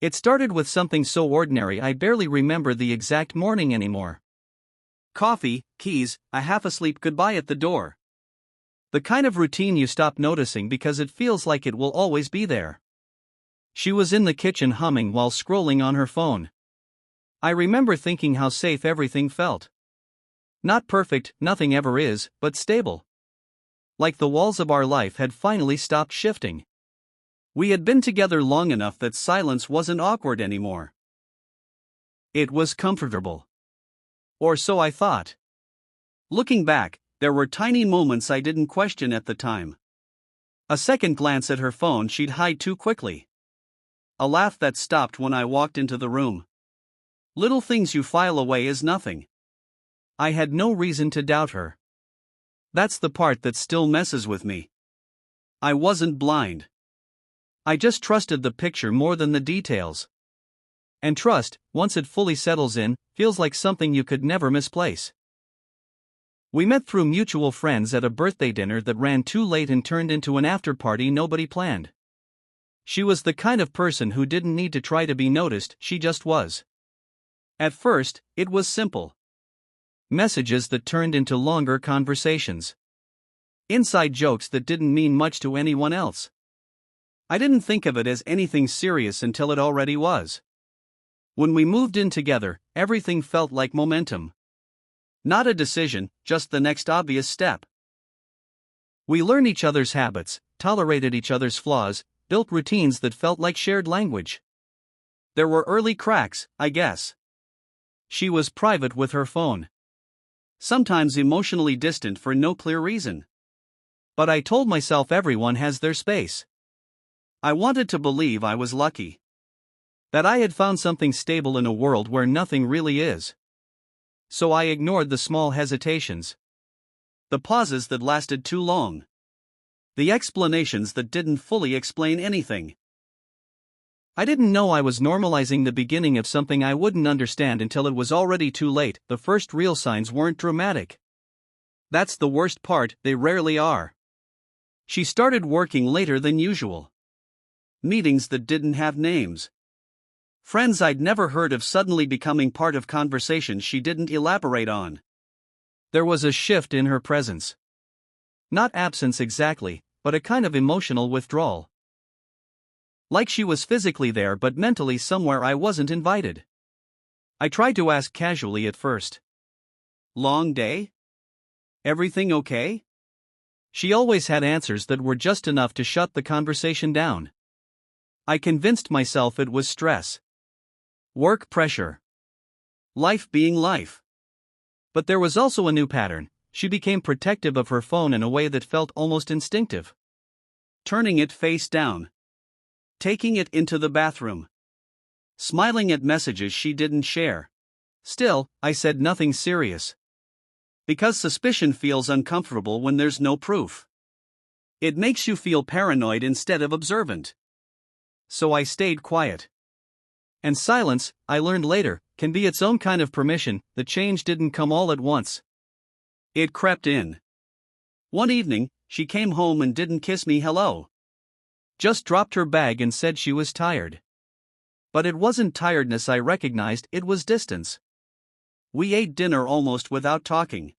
It started with something so ordinary I barely remember the exact morning anymore. Coffee, keys, a half-asleep goodbye at the door. The kind of routine you stop noticing because it feels like it will always be there. She was in the kitchen humming while scrolling on her phone. I remember thinking how safe everything felt. Not perfect, nothing ever is, but stable. Like the walls of our life had finally stopped shifting. We had been together long enough that silence wasn't awkward anymore. It was comfortable. Or so I thought. Looking back, there were tiny moments I didn't question at the time. A second glance at her phone she'd hide too quickly. A laugh that stopped when I walked into the room. Little things you file away as nothing. I had no reason to doubt her. That's the part that still messes with me. I wasn't blind. I just trusted the picture more than the details. And trust, once it fully settles in, feels like something you could never misplace. We met through mutual friends at a birthday dinner that ran too late and turned into an after-party nobody planned. She was the kind of person who didn't need to try to be noticed, she just was. At first, it was simple. Messages that turned into longer conversations. Inside jokes that didn't mean much to anyone else. I didn't think of it as anything serious until it already was. When we moved in together, everything felt like momentum. Not a decision, just the next obvious step. We learned each other's habits, tolerated each other's flaws, built routines that felt like shared language. There were early cracks, I guess. She was private with her phone. Sometimes emotionally distant for no clear reason. But I told myself everyone has their space. I wanted to believe I was lucky. That I had found something stable in a world where nothing really is. So I ignored the small hesitations. The pauses that lasted too long. The explanations that didn't fully explain anything. I didn't know I was normalizing the beginning of something I wouldn't understand until it was already too late. The first real signs weren't dramatic. That's the worst part, they rarely are. She started working later than usual. Meetings that didn't have names. Friends I'd never heard of suddenly becoming part of conversations she didn't elaborate on. There was a shift in her presence. Not absence exactly, but a kind of emotional withdrawal. Like she was physically there but mentally somewhere I wasn't invited. I tried to ask casually at first. Long day? Everything okay? She always had answers that were just enough to shut the conversation down. I convinced myself it was stress. Work pressure. Life being life. But there was also a new pattern. She became protective of her phone in a way that felt almost instinctive. Turning it face down. Taking it into the bathroom. Smiling at messages she didn't share. Still, I said nothing serious. Because suspicion feels uncomfortable when there's no proof. It makes you feel paranoid instead of observant. So I stayed quiet. And silence, I learned later, can be its own kind of permission. The change didn't come all at once. It crept in. One evening, she came home and didn't kiss me hello. Just dropped her bag and said she was tired. But it wasn't tiredness I recognized, it was distance. We ate dinner almost without talking.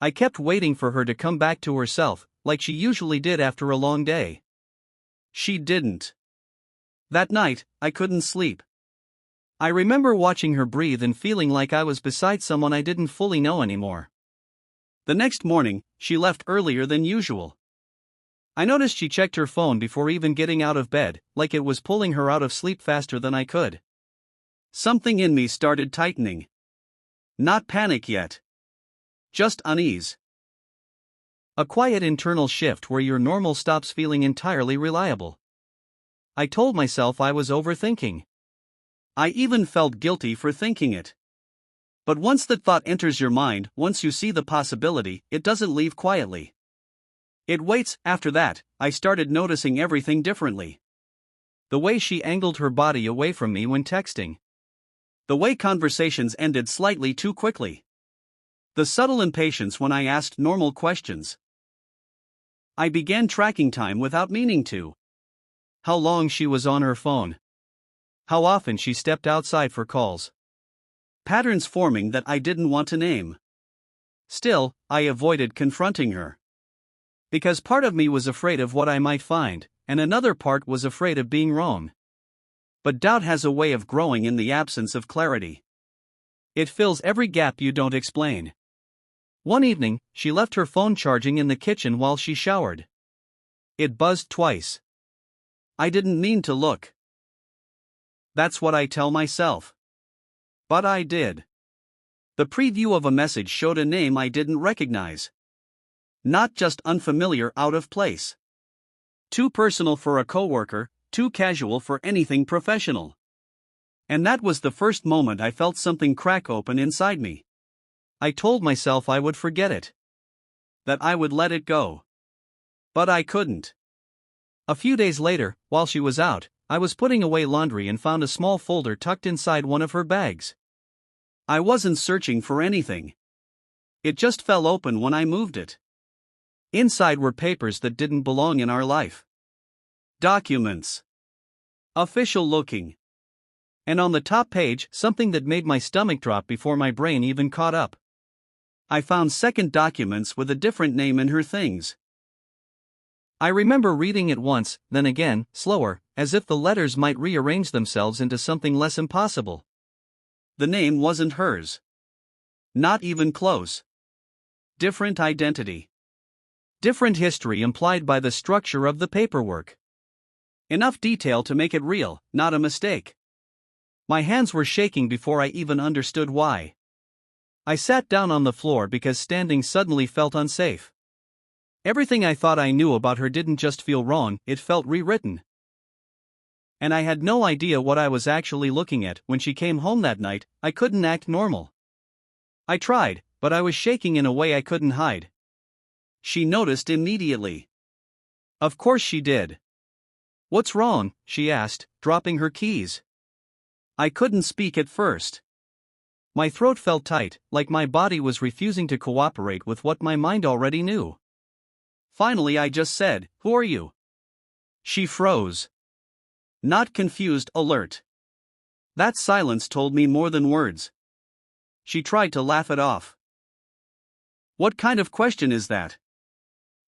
I kept waiting for her to come back to herself, like she usually did after a long day. She didn't. That night, I couldn't sleep. I remember watching her breathe and feeling like I was beside someone I didn't fully know anymore. The next morning, she left earlier than usual. I noticed she checked her phone before even getting out of bed, like it was pulling her out of sleep faster than I could. Something in me started tightening. Not panic yet. Just unease. A quiet internal shift where your normal stops feeling entirely reliable. I told myself I was overthinking. I even felt guilty for thinking it. But once that thought enters your mind, once you see the possibility, it doesn't leave quietly. It waits. After that, I started noticing everything differently. The way she angled her body away from me when texting. The way conversations ended slightly too quickly. The subtle impatience when I asked normal questions. I began tracking time without meaning to. How long she was on her phone. How often she stepped outside for calls. Patterns forming that I didn't want to name. Still, I avoided confronting her. Because part of me was afraid of what I might find, and another part was afraid of being wrong. But doubt has a way of growing in the absence of clarity. It fills every gap you don't explain. One evening, she left her phone charging in the kitchen while she showered. It buzzed twice. I didn't mean to look. That's what I tell myself. But I did. The preview of a message showed a name I didn't recognize. Not just unfamiliar, out of place. Too personal for a coworker, too casual for anything professional. And that was the first moment I felt something crack open inside me. I told myself I would forget it. That I would let it go. But I couldn't. A few days later, while she was out, I was putting away laundry and found a small folder tucked inside one of her bags. I wasn't searching for anything. It just fell open when I moved it. Inside were papers that didn't belong in our life. Documents. Official looking. And on the top page, something that made my stomach drop before my brain even caught up. I found second documents with a different name in her things. I remember reading it once, then again, slower, as if the letters might rearrange themselves into something less impossible. The name wasn't hers. Not even close. Different identity. Different history implied by the structure of the paperwork. Enough detail to make it real, not a mistake. My hands were shaking before I even understood why. I sat down on the floor because standing suddenly felt unsafe. Everything I thought I knew about her didn't just feel wrong, it felt rewritten. And I had no idea what I was actually looking at. When she came home that night, I couldn't act normal. I tried, but I was shaking in a way I couldn't hide. She noticed immediately. Of course she did. "What's wrong?" she asked, dropping her keys. I couldn't speak at first. My throat felt tight, like my body was refusing to cooperate with what my mind already knew. Finally I just said, "Who are you?" She froze. Not confused, alert. That silence told me more than words. She tried to laugh it off. "What kind of question is that?"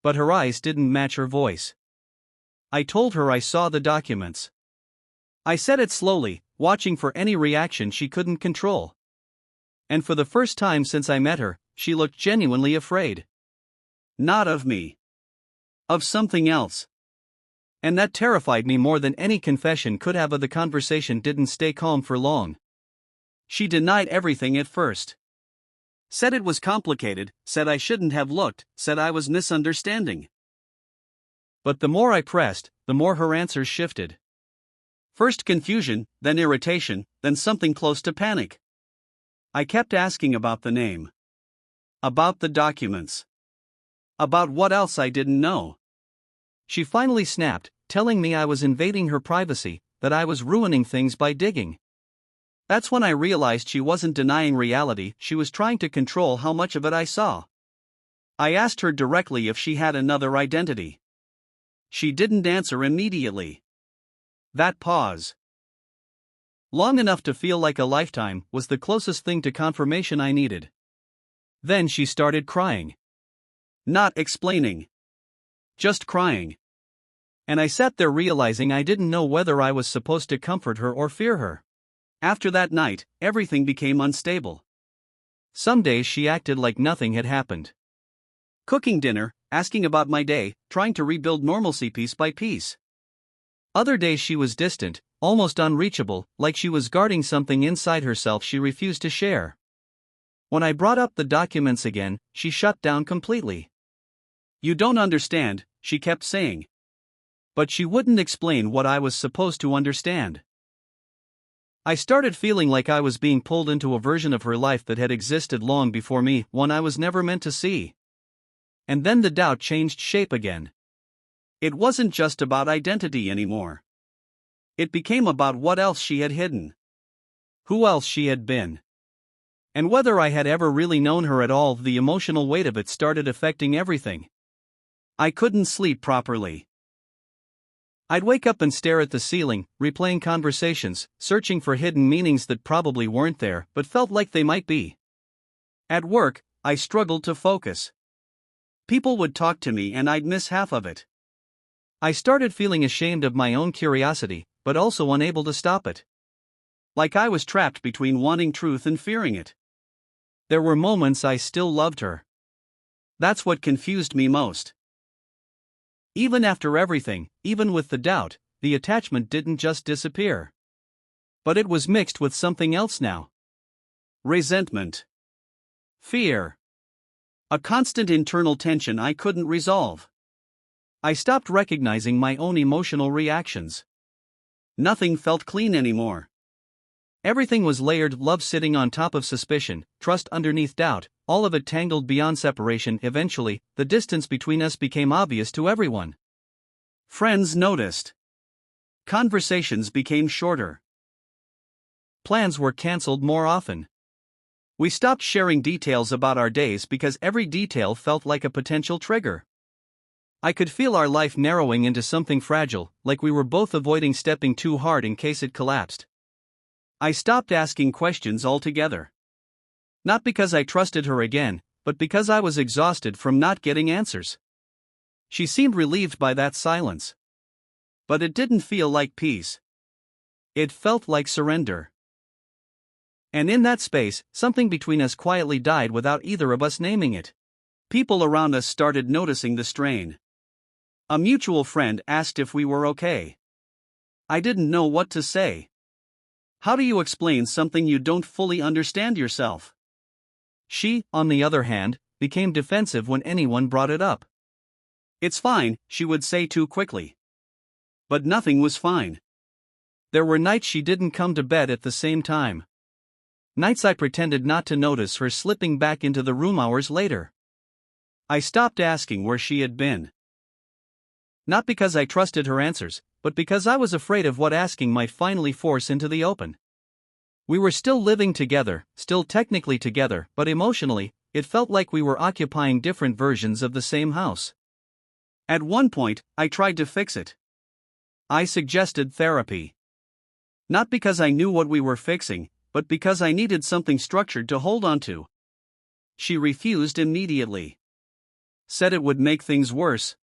But her eyes didn't match her voice. I told her I saw the documents. I said it slowly, watching for any reaction she couldn't control. And for the first time since I met her, she looked genuinely afraid. Not of me. Of something else. And that terrified me more than any confession could have. The conversation didn't stay calm for long. She denied everything at first. Said it was complicated, said I shouldn't have looked, said I was misunderstanding. But the more I pressed, the more her answers shifted. First confusion, then irritation, then something close to panic. I kept asking about the name. About the documents. About what else I didn't know. She finally snapped, telling me I was invading her privacy, that I was ruining things by digging. That's when I realized she wasn't denying reality, she was trying to control how much of it I saw. I asked her directly if she had another identity. She didn't answer immediately. That pause, long enough to feel like a lifetime, was the closest thing to confirmation I needed. Then she started crying. Not explaining. Just crying. And I sat there realizing I didn't know whether I was supposed to comfort her or fear her. After that night, everything became unstable. Some days she acted like nothing had happened. Cooking dinner, asking about my day, trying to rebuild normalcy piece by piece. Other days she was distant, almost unreachable, like she was guarding something inside herself she refused to share. When I brought up the documents again, she shut down completely. "You don't understand," she kept saying. But she wouldn't explain what I was supposed to understand. I started feeling like I was being pulled into a version of her life that had existed long before me, one I was never meant to see. And then the doubt changed shape again. It wasn't just about identity anymore. It became about what else she had hidden. Who else she had been. And whether I had ever really known her at all. The emotional weight of it started affecting everything. I couldn't sleep properly. I'd wake up and stare at the ceiling, replaying conversations, searching for hidden meanings that probably weren't there but felt like they might be. At work, I struggled to focus. People would talk to me and I'd miss half of it. I started feeling ashamed of my own curiosity, but also unable to stop it. Like I was trapped between wanting truth and fearing it. There were moments I still loved her. That's what confused me most. Even after everything, even with the doubt, the attachment didn't just disappear. But it was mixed with something else now. Resentment. Fear. A constant internal tension I couldn't resolve. I stopped recognizing my own emotional reactions. Nothing felt clean anymore. Everything was layered, love sitting on top of suspicion, trust underneath doubt, all of it tangled beyond separation. Eventually, the distance between us became obvious to everyone. Friends noticed. Conversations became shorter. Plans were cancelled more often. We stopped sharing details about our days because every detail felt like a potential trigger. I could feel our life narrowing into something fragile, like we were both avoiding stepping too hard in case it collapsed. I stopped asking questions altogether. Not because I trusted her again, but because I was exhausted from not getting answers. She seemed relieved by that silence. But it didn't feel like peace. It felt like surrender. And in that space, something between us quietly died without either of us naming it. People around us started noticing the strain. A mutual friend asked if we were okay. I didn't know what to say. How do you explain something you don't fully understand yourself? She, on the other hand, became defensive when anyone brought it up. It's fine, she would say too quickly. But nothing was fine. There were nights she didn't come to bed at the same time. Nights I pretended not to notice her slipping back into the room hours later. I stopped asking where she had been. Not because I trusted her answers, but because I was afraid of what asking might finally force into the open. We were still living together, still technically together, but emotionally, it felt like we were occupying different versions of the same house. At one point, I tried to fix it. I suggested therapy. Not because I knew what we were fixing, but because I needed something structured to hold on to. She refused immediately. Said it would make things worse.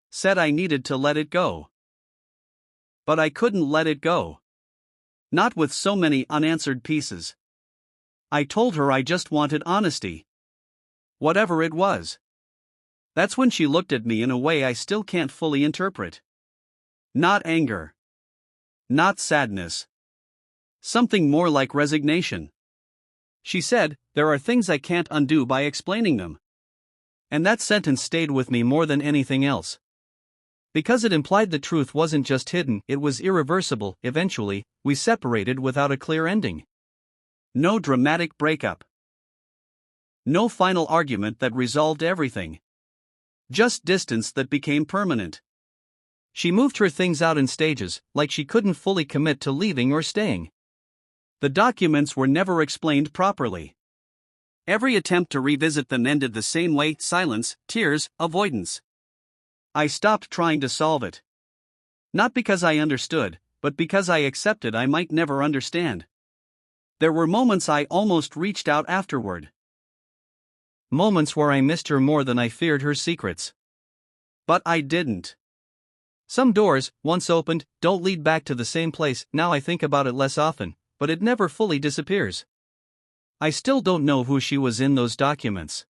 Said I needed to let it go. But I couldn't let it go. Not with so many unanswered pieces. I told her I just wanted honesty. Whatever it was. That's when she looked at me in a way I still can't fully interpret. Not anger. Not sadness. Something more like resignation. She said, "There are things I can't undo by explaining them." And that sentence stayed with me more than anything else. Because it implied the truth wasn't just hidden, it was irreversible. Eventually, we separated without a clear ending. No dramatic breakup. No final argument that resolved everything. Just distance that became permanent. She moved her things out in stages, like she couldn't fully commit to leaving or staying. The documents were never explained properly. Every attempt to revisit them ended the same way: silence, tears, avoidance. I stopped trying to solve it. Not because I understood, but because I accepted I might never understand. There were moments I almost reached out afterward. Moments where I missed her more than I feared her secrets. But I didn't. Some doors, once opened, don't lead back to the same place. Now I think about it less often, but it never fully disappears. I still don't know who she was in those documents.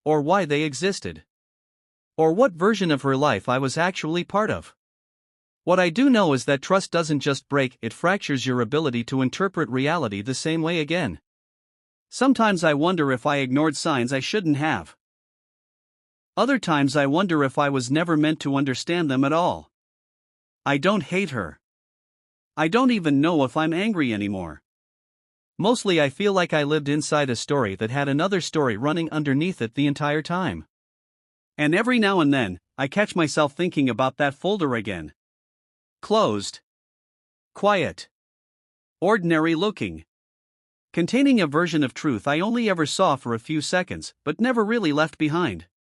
Or why they existed. Or what version of her life I was actually part of. What I do know is that trust doesn't just break, it fractures your ability to interpret reality the same way again. Sometimes I wonder if I ignored signs I shouldn't have. Other times I wonder if I was never meant to understand them at all. I don't hate her. I don't even know if I'm angry anymore. Mostly I feel like I lived inside a story that had another story running underneath it the entire time. And every now and then, I catch myself thinking about that folder again. Closed. Quiet. Ordinary looking. Containing a version of truth I only ever saw for a few seconds, but never really left behind.